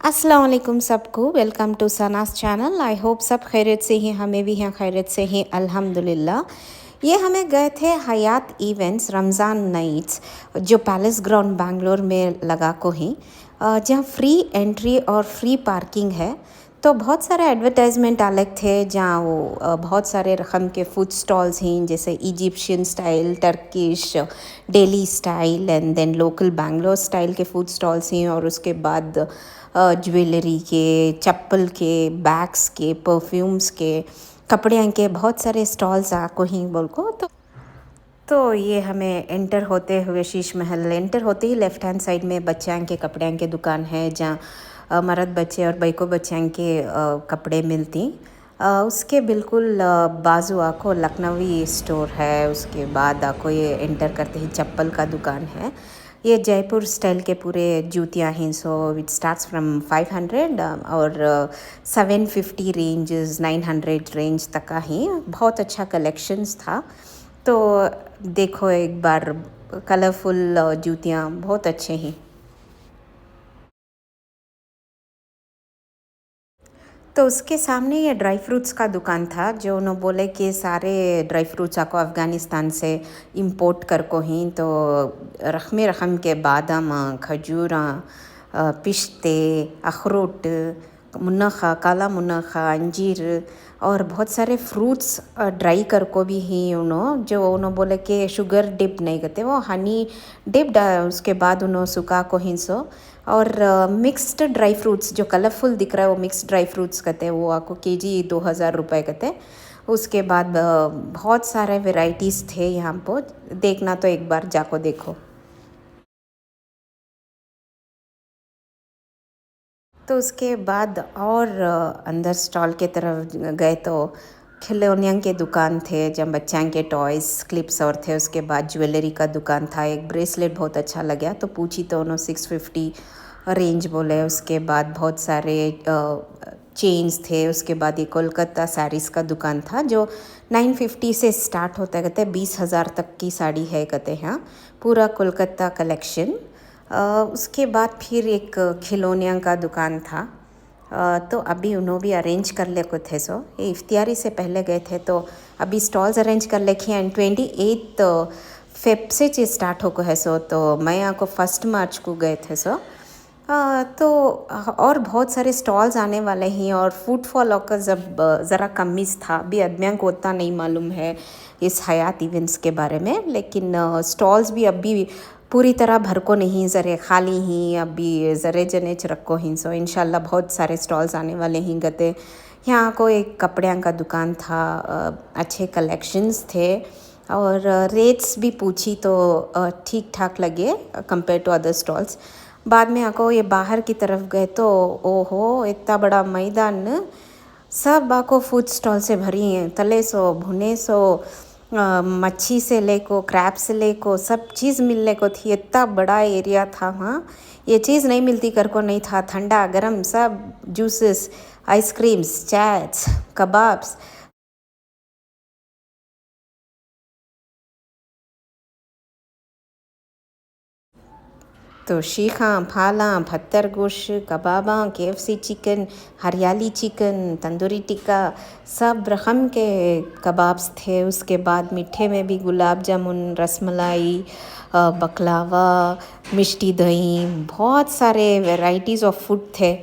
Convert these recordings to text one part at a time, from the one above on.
अस्सलाम वालेकुम सबको। Welcome to Sana's channel. I hope सब खैरियत से ही, हमें भी हैं खैरियत से ही अल्हम्दुलिल्लाह। ये हमें गए थे हयात इवेंट्स रमज़ान नाइट्स, जो पैलेस ग्राउंड बैंगलोर में लगा को ही, जहाँ फ्री एंट्री और फ्री पार्किंग है। तो बहुत सारे एडवर्टाइजमेंट अलग थे, जहाँ वो बहुत सारे रकम के फूड स्टॉल्स हैं, जैसे Egyptian style, Turkish, deli style and then local Bangalore style के फूड स्टॉल्स हैं। और उसके बाद ज्वेलरी के, चप्पल के, बैग्स के, परफ्यूम्स के, कपड़े के बहुत सारे स्टॉल्स आपको ही बोल को। तो ये हमें एंटर होते हुए शीश महल एंटर होते ही लेफ़्ट हैंड साइड में बच्चों के कपड़े के दुकान है, जहाँ मर्द बच्चे और बैको बच्चों के कपड़े मिलती। उसके बिल्कुल बाजू आको लखनवी स्टोर है। उसके बाद आको ये एंटर करते ही चप्पल का दुकान है। ये जयपुर स्टाइल के पूरे जूतियाँ हैं। सो इट स्टार्ट्स फ्रॉम 500 और 750 रेंजेस, 900 रेंज तक का ही बहुत अच्छा कलेक्शंस था। तो देखो एक बार, कलरफुल जूतियाँ बहुत अच्छे हैं। तो उसके सामने ये ड्राई फ्रूट्स का दुकान था, जो उन्होंने बोले कि सारे ड्राई फ्रूट्स आपको अफ़गानिस्तान से इंपोर्ट कर को ही। तो रकम रकम के बादाम, खजूर, पिस्ते, अखरोट, मुनक्खा, काला मुनक्खा, अंजीर और बहुत सारे फ्रूट्स ड्राई कर को भी ही उन्होंने, जो उन्होंने बोले कि शुगर डिप नहीं करते, वो हनी डिप्ड। उसके बाद उन्होंने सुखा को ही सो। और मिक्स्ड ड्राई फ्रूट्स जो कलरफुल दिख रहा है, वो मिक्स्ड ड्राई फ्रूट्स कहते हैं। वो आपको केजी 2000 रुपये कहते हैं। उसके बाद बहुत सारे वेराइटीज़ थे यहाँ पर, देखना तो एक बार जाको देखो। तो उसके बाद और अंदर स्टॉल के तरफ गए तो खिलौनियों के दुकान थे, जब बच्चों के टॉयज़ क्लिप्स और थे। उसके बाद ज्वेलरी का दुकान था। एक ब्रेसलेट बहुत अच्छा लगा तो पूछी, तो उन्होंने 650 रेंज बोले। उसके बाद बहुत सारे चेन्स थे। उसके बाद ये कोलकाता साड़ीज़ का दुकान था, जो 950 से स्टार्ट होता है, कहते हैं 20,000 तक की साड़ी है कहते हैं। पूरा कोलकाता कलेक्शन। उसके बाद फिर एक खिलौनियों का दुकान था। तो अभी उन्होंने भी अरेंज कर ले को थे। सो ये इफ्तियारी से पहले गए थे, तो अभी स्टॉल्स अरेंज कर लेके हैं। 28 फेब से स्टार्ट हो को है। सो तो मैं यहाँ को 1 मार्च को गए थे। सो तो और बहुत सारे स्टॉल्स आने वाले हैं। और फुटफॉल का जब ज़रा कमीज था, अभी आदमियों को उतना नहीं मालूम है इस हयात इवेंट्स के बारे में। लेकिन स्टॉल्स भी अभी पूरी तरह भर को नहीं, ज़रे खाली ही, अभी ज़रे जने रखो ही। सो इंशाल्लाह बहुत सारे स्टॉल्स आने वाले हैं गते। यहाँ को एक कपड़े का दुकान था, अच्छे कलेक्शंस थे। और रेट्स भी पूछी तो ठीक ठाक लगे कंपेयर टू अदर स्टॉल्स। बाद में आको ये बाहर की तरफ गए तो ओहो, इतना बड़ा मैदान, सब आको फूड स्टॉल से भरी हैं। तले सो, भुने सो, मच्छी से लेको, क्रैब से लेको, सब चीज़ मिलने को थी। इतना बड़ा एरिया था वहाँ। ये चीज़ नहीं मिलती कर को नहीं था। ठंडा गरम सब जूसेस, आइसक्रीम्स, चैट्स, कबाब्स। तो शीखा, फाला, भत्तर गोश, कबाबा, KFC चिकन, हरियाली चिकन, तंदूरी टिक्का, सब रकम के कबाब्स थे। उसके बाद मीठे में भी गुलाब जामुन, रसमलाई, बकलावा, मिष्टी दही, बहुत सारे वैरायटीज़ ऑफ फूड थे,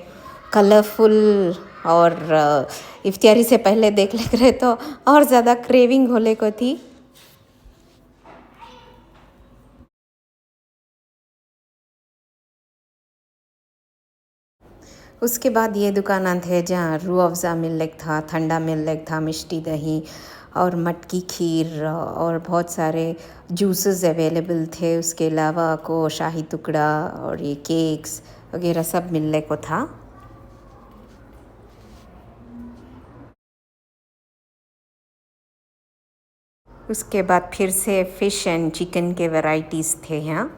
कलरफुल। और इफ्तियारी से पहले देख ले रहे तो और ज़्यादा क्रेविंग होले को थी। उसके बाद ये दुकान थे जहाँ रूह अफ़ज़ा मिल्क था, ठंडा मिल्क था, मिष्टी दही और मटकी खीर और बहुत सारे जूसेस अवेलेबल थे। उसके अलावा को शाही टुकड़ा और ये केक्स वगैरह सब मिलने को था। उसके बाद फिर से फ़िश एंड चिकन के वैरायटीज़ थे यहाँ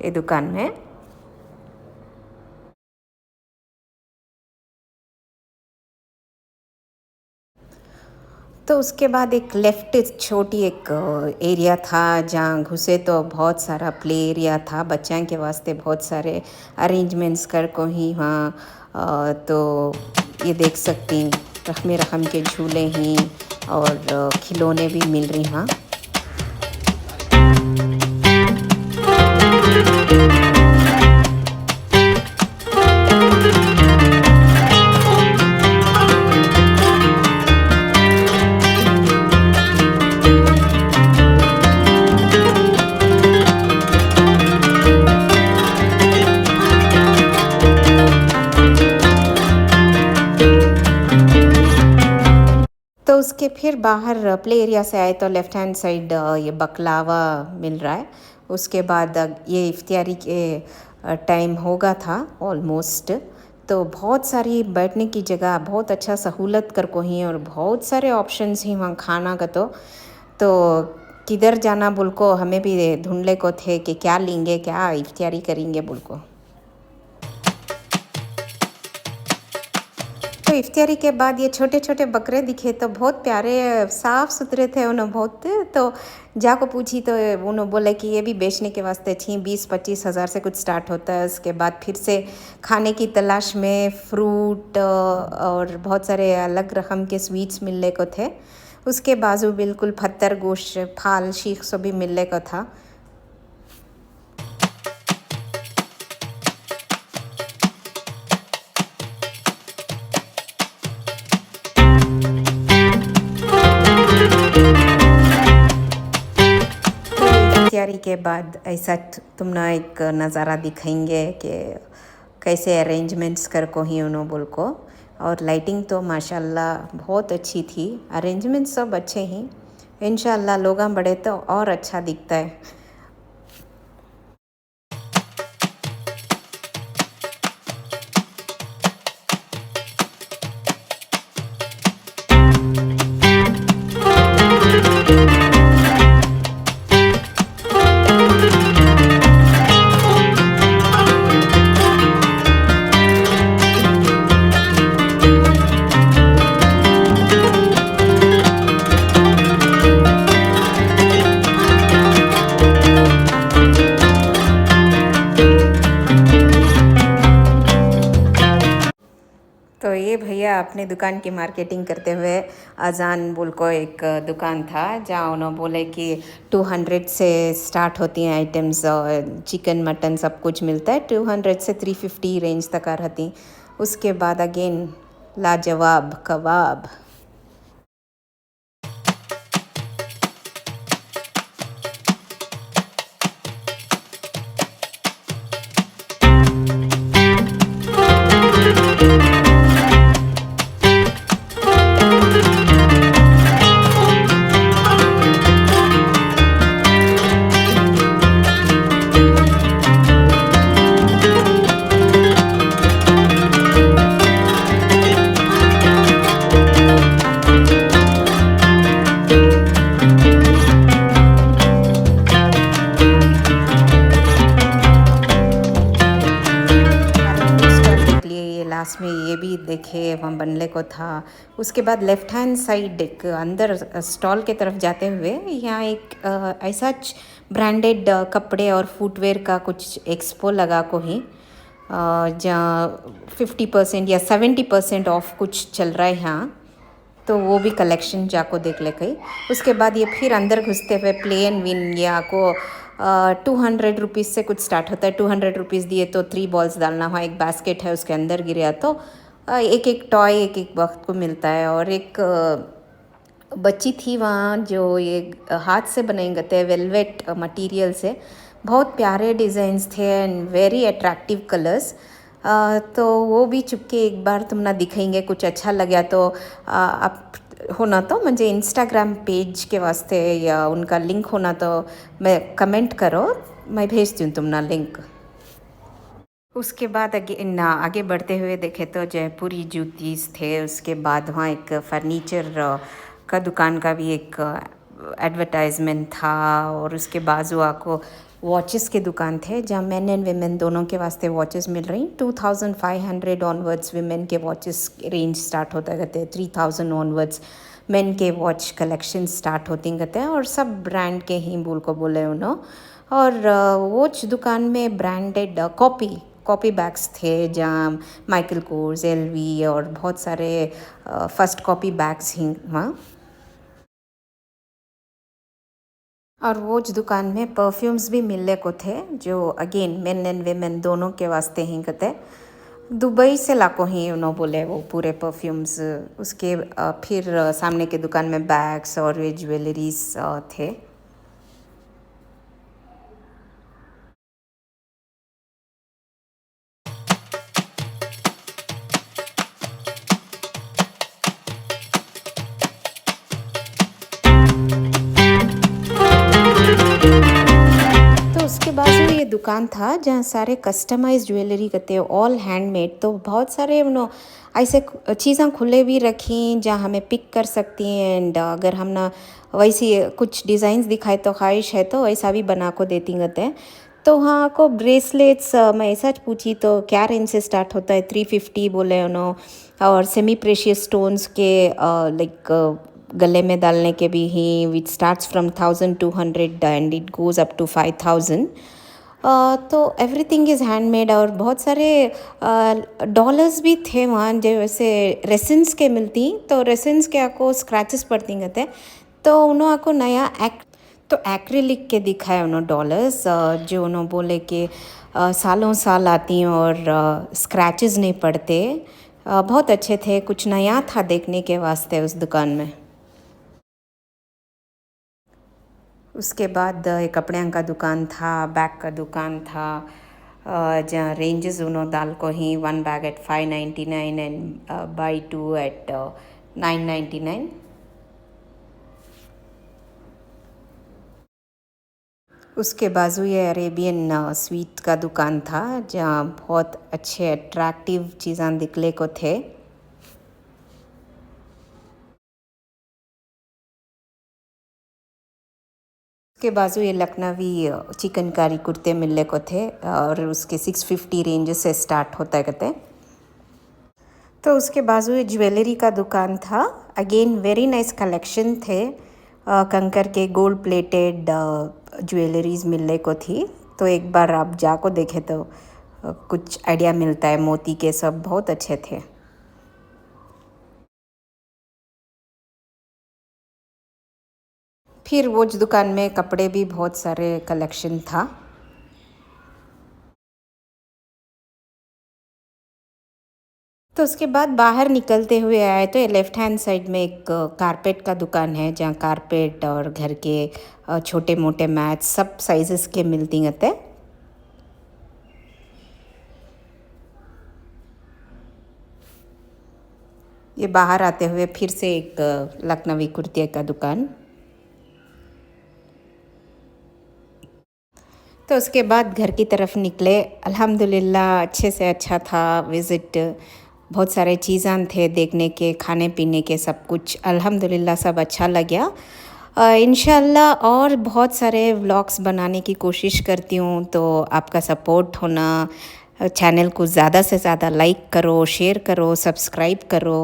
ये दुकान में। तो उसके बाद एक लेफ्ट छोटी एक एरिया था जहाँ घुसे तो बहुत सारा प्ले एरिया था बच्चों के वास्ते, बहुत सारे अरेंजमेंट्स कर को ही वहाँ तो ये देख सकती रकम रकम के झूले ही और खिलौने भी मिल रही वहाँ। तो उसके फिर बाहर प्ले एरिया से आए तो लेफ़्ट हैंड साइड ये बकलावा मिल रहा है। उसके बाद ये इफ्तियारी के टाइम होगा था ऑलमोस्ट, तो बहुत सारी बैठने की जगह, बहुत अच्छा सहूलत कर को ही और बहुत सारे ऑप्शंस ही वहाँ खाना का। तो किधर जाना बोल को हमें भी ढूंढले को थे कि क्या लेंगे, क्या इफ्तियारी करेंगे बोल को। तो इफ्तियारी के बाद ये छोटे छोटे बकरे दिखे तो बहुत प्यारे साफ़ सुथरे थे उन्होंने बहुत। तो जाको पूछी तो उन्होंने बोले कि ये भी बेचने के वास्ते थी, 20-25 हज़ार से कुछ स्टार्ट होता है। उसके बाद फिर से खाने की तलाश में फ्रूट और बहुत सारे अलग रकम के स्वीट्स मिलने को थे। उसके बाजू बिल्कुल पत्थर गोश्त फाल शीख सो भी मिलने को था। तैयारी के बाद ऐसा तुमने एक नज़ारा दिखाएंगे कि कैसे अरेंजमेंट्स कर को ही उन्होंने बोल को। और लाइटिंग तो माशाल्लाह बहुत अच्छी थी, अरेंजमेंट सब अच्छे ही। इंशाल्लाह लोग बड़े तो और अच्छा दिखता है। तो ये भैया अपने दुकान की मार्केटिंग करते हुए अजान बोल को एक दुकान था जहाँ उन्होंने बोले कि 200 से स्टार्ट होती हैं आइटम्स, चिकन मटन सब कुछ मिलता है, 200 से 350 रेंज तक आ रहती। उसके बाद अगेन लाजवाब कबाब। लास्ट में ये भी देखे वहाँ बनने को था। उसके बाद लेफ़्ट हैंड साइड एक अंदर स्टॉल के तरफ जाते हुए यहाँ एक ऐसा ब्रांडेड कपड़े और फुटवेयर का कुछ एक्सपो लगा को ही, जहाँ 50% या 70% ऑफ कुछ चल रहा है यहाँ। तो वो भी कलेक्शन जाको देख ले कहीं। उसके बाद ये फिर अंदर घुसते हुए प्ले एंड विन या को 200 रुपीज़ से कुछ स्टार्ट होता है। 200 रुपीज़ दिए तो 3 बॉल्स डालना हुआ, एक बास्केट है उसके अंदर गिरा तो एक एक टॉय एक एक वक्त को मिलता है। और एक बच्ची थी वहाँ जो ये हाथ से बनाए गए थे वेलवेट मटेरियल से, बहुत प्यारे डिज़ाइंस थे एंड वेरी अट्रैक्टिव कलर्स। तो वो भी चुपके एक बार तुम ना दिखाएंगे, कुछ अच्छा लगा तो आप होना तो मुझे इंस्टाग्राम पेज के वास्ते या उनका लिंक होना तो मैं कमेंट करो, मैं भेजती हूँ तुम ना लिंक। उसके बाद आगे बढ़ते हुए देखे तो जयपुरी जूतीस थे। उसके बाद वहाँ एक फर्नीचर का दुकान का भी एक एडवर्टाइजमेंट था। और उसके बाजू आपको वॉचेस के दुकान थे जहाँ मेन एंड वेमेन दोनों के वास्ते वॉचेस मिल रही। 2500 ऑनवर्ड्स विमेन के वॉचेस रेंज स्टार्ट होता रहते हैं, 3000 ऑनवर्ड्स मेन के वॉच कलेक्शन स्टार्ट होती कहते हैं और सब ब्रांड के ही बोल को बोले उन्होंने। और वॉच दुकान में ब्रांडेड कॉपी बैग्स थे जहाँ माइकल कोर्स, एलवी और बहुत सारे फर्स्ट कॉपी बैग्स ही वहाँ। और वॉच दुकान में परफ्यूम्स भी मिलने को थे जो अगेन मेन एंड वेमेन दोनों के वास्ते ही कहते। दुबई से लाको ही उन्होंने बोले वो पूरे परफ्यूम्स। उसके फिर सामने के दुकान में बैग्स और वे ज्वेलरीज थे। तो उसके बाद में ये दुकान था जहाँ सारे कस्टमाइज ज्वेलरी करते हैं, ऑल हैंडमेड। तो बहुत सारे ऐसे चीज़ें खुले भी रखी जहाँ हमें पिक कर सकती हैं। एंड अगर हम ना वैसी कुछ डिज़ाइंस दिखाए तो ख्वाहिश है तो ऐसा भी बना को देती कहते हैं। तो हाँ को ब्रेसलेट्स मैं ऐसा पूछी तो क्या रेंज से स्टार्ट होता है, 350 बोले उन्होंने। और सेमी प्रेशियस स्टोन्स के लाइक गले में डालने के भी ही which starts from 1200 and it goes up to 5000। तो एवरीथिंग इज़ हैंडमेड। और बहुत सारे डॉलर्स भी थे वहाँ जैसे रेसिन्स के मिलती। तो रेसिन्स के आपको स्क्रैचेस पड़ती कहते हैं। तो उन्होंने आपको नया एक्रिलिक के दिखाए उन्होंने डॉलर्स जो उन्होंने बोले कि सालों साल आती हैं और स्क्रैचेस नहीं पड़ते। बहुत अच्छे थे, कुछ नया था देखने के वास्ते उस दुकान में। उसके बाद एक कपड़े का दुकान था, बैग का दुकान था जहाँ रेंजेस उन्होंने डाल को ही 1 bag at 599 and buy 2 at 999। उसके बाजू ये अरेबियन स्वीट का दुकान था जहाँ बहुत अच्छे अट्रैक्टिव चीज़ें दिखले को थे। उसके बाजू ये लखनवी चिकनकारी कुर्ते मिलने को थे और उसके 650 रेंज से स्टार्ट होता है कहते। तो उसके बाजू ये ज्वेलरी का दुकान था। अगेन वेरी नाइस कलेक्शन थे। कंकर के गोल्ड प्लेटेड ज्वेलरीज मिलने को थी। तो एक बार आप जाको देखे तो कुछ आइडिया मिलता है। मोती के सब बहुत अच्छे थे। फिर वो दुकान में कपड़े भी बहुत सारे कलेक्शन था। तो उसके बाद बाहर निकलते हुए आए तो ये लेफ़्ट हैंड साइड में एक कारपेट का दुकान है जहाँ कारपेट और घर के छोटे मोटे मैट्स सब साइजेस के मिलती हैं। ये बाहर आते हुए फिर से एक लखनवी कुर्ते का दुकान। तो उसके बाद घर की तरफ निकले। अल्हम्दुलिल्लाह अच्छे से अच्छा था विज़िट। बहुत सारे चीज़ां थे देखने के, खाने पीने के, सब कुछ अल्हम्दुलिल्लाह सब अच्छा लगा। इंशाल्लाह और बहुत सारे व्लॉग्स बनाने की कोशिश करती हूँ। तो आपका सपोर्ट होना, चैनल को ज़्यादा से ज़्यादा लाइक करो, शेयर करो, सब्सक्राइब करो।